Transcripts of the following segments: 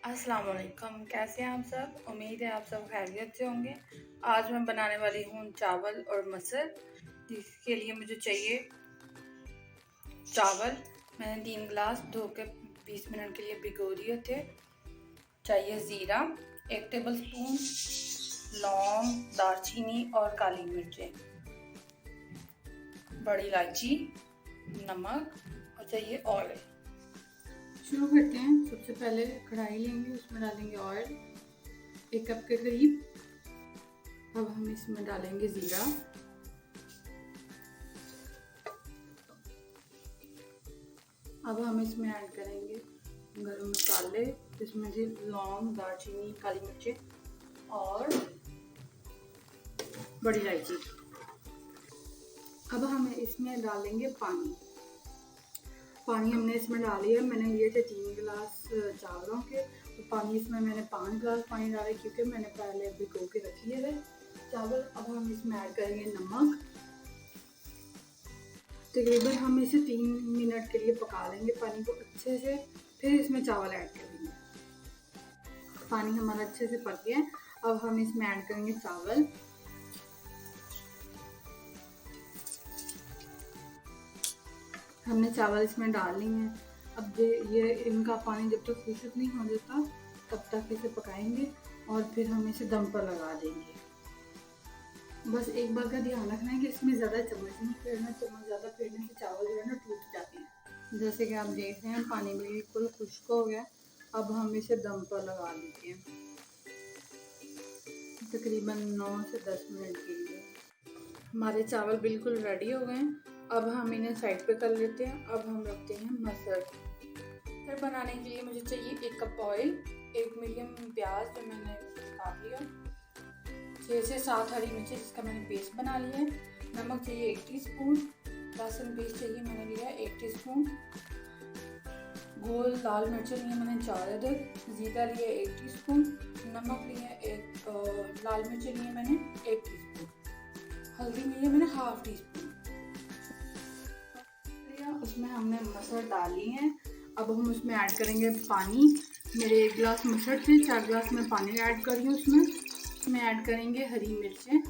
अस्सलाम वालेकुम। कैसे हैं आप सब? उम्मीद है आप सब खैरियत से होंगे। आज मैं बनाने वाली हूँ चावल और मसर। जिसके लिए मुझे चाहिए चावल। मैंने 3 गिलास धो के 20 मिनट के लिए भिगो दिए थे। चाहिए ज़ीरा 1 टेबल स्पून, लौंग, दालचीनी और काली मिर्चें, बड़ी इलायची, नमक और चाहिए ऑयल। शुरू करते हैं। सबसे पहले कढ़ाई लेंगे, उसमें डालेंगे ऑयल 1 कप के करीब। अब हम इसमें डालेंगे ज़ीरा, अब हम इसमें ऐड करेंगे गरम मसाले, जिसमें से लौंग, दालचीनी, काली मिर्चें और बड़ी इलायची। अब हम इसमें डालेंगे पानी हमने इसमें डाली है। मैंने लिए थे 3 गिलास चावलों के, तो पानी इसमें मैंने 5 गिलास पानी डाले, क्योंकि मैंने पहले भिगो के रखी है चावल। अब हम इसमें ऐड करेंगे नमक। तकरीबन हम इसे 3 मिनट के लिए पका लेंगे पानी को अच्छे से, फिर इसमें चावल ऐड करेंगे। पानी हमारा अच्छे से पक गया है। अब हम इसमें ऐड करेंगे चावल। हमने चावल इसमें डाल लिए हैं। अब ये इनका पानी जब तक खुशक नहीं हो जाता तब तक इसे पकाएंगे और फिर हम इसे दम पर लगा देंगे। बस एक बात का ध्यान रखना है कि इसमें ज़्यादा चम्मच नहीं फेरना। चम्मच ज़्यादा फेरने से चावल जो है ना टूट जाते हैं। जैसे कि आप देख रहे हैं पानी बिल्कुल खुश्क हो गया। अब हम इसे दम पर लगा देते हैं तकरीबन 9 से 10 मिनट के लिए। हमारे चावल बिल्कुल रेडी हो गए हैं। अब हम इन्हें साइड पे कर लेते हैं। अब हम रखते हैं मसर। फिर बनाने के लिए मुझे चाहिए 1 कप ऑयल, 1 मीडियम प्याज जो मैंने काट लिया, 6 से 7 हरी मिर्ची जिसका मैंने पेस्ट बना लिया है, नमक चाहिए 1 टीस्पून, लहसुन पेस्ट चाहिए मैंने लिया 1 टीस्पून, गोल लाल मिर्चें लिए मैंने 4 अदद, जीरा लिया 1 टीस्पून, नमक लिया 1, लाल मिर्चें लिए मैंने 1 टीस्पून, हल्दी लिए मैंने हाफ टीस्पून। उसमें हमने मसर डाली हैं। अब हम उसमें ऐड करेंगे पानी। मेरे 1 गिलास मसर थे, 4 गिलास में पानी ऐड कर रही हूँ उसमें ऐड करेंगे हरी मिर्चें।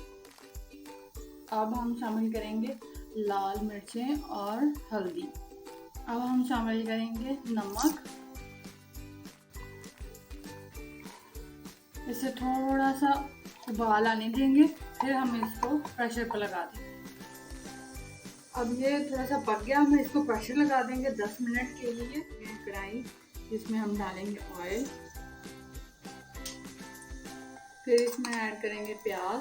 अब हम शामिल करेंगे लाल मिर्चें और हल्दी। अब हम शामिल करेंगे नमक। इसे थोड़ा सा उबाल आने देंगे, फिर हम इसको प्रेशर पर लगा देंगे। अब ये थोड़ा सा पक गया, हम इसको प्रेशर लगा देंगे 10 मिनट के लिए। कढ़ाई जिसमें हम डालेंगे ऑयल, फिर इसमें ऐड करेंगे प्याज।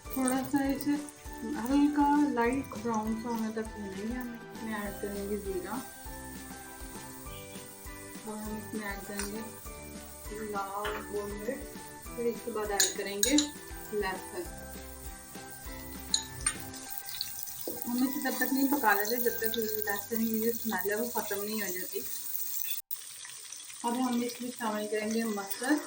थोड़ा सा इसे हल्का लाइट ब्राउन सा होने तक भूनेंगे। हम इसमें ऐड करेंगे ज़ीरा और हम इसमें ऐड करेंगे लाल गोल मिर्च। फिर इसके बाद ऐड करेंगे लहसुन। हम इसे तब तक नहीं पका लेते जब तक लहसुन की जो स्मेल है वो ख़त्म नहीं हो जाती। अब हम इसमें शामिल करेंगे मसर।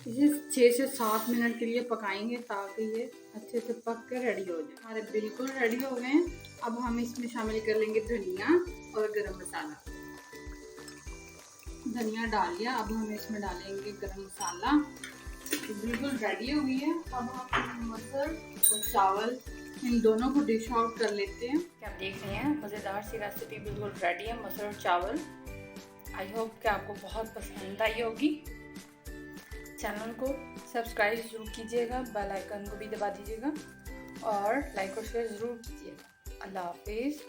इसे 6 से 7 मिनट के लिए पकाएंगे ताकि ये अच्छे से पक कर रेडी हो जाए। हमारे बिल्कुल रेडी हो गए हैं। अब हम इसमें शामिल कर लेंगे धनिया और गरम मसाला। धनिया डाल लिया, अब हम इसमें डालेंगे गरम मसाला। तो बिल्कुल रेडी हो गई है। अब हम मसर और चावल इन दोनों को डिश आउट कर लेते हैं। क्या आप देख रहे हैं मज़ेदार सी रेसिपी बिल्कुल रेडी है, मसर और चावल। आई होप कि आपको बहुत पसंद आई होगी। चैनल को सब्सक्राइब ज़रूर कीजिएगा, बेल आइकन को भी दबा दीजिएगा और लाइक और शेयर ज़रूर कीजिएगा। अल्लाह हाफिज़।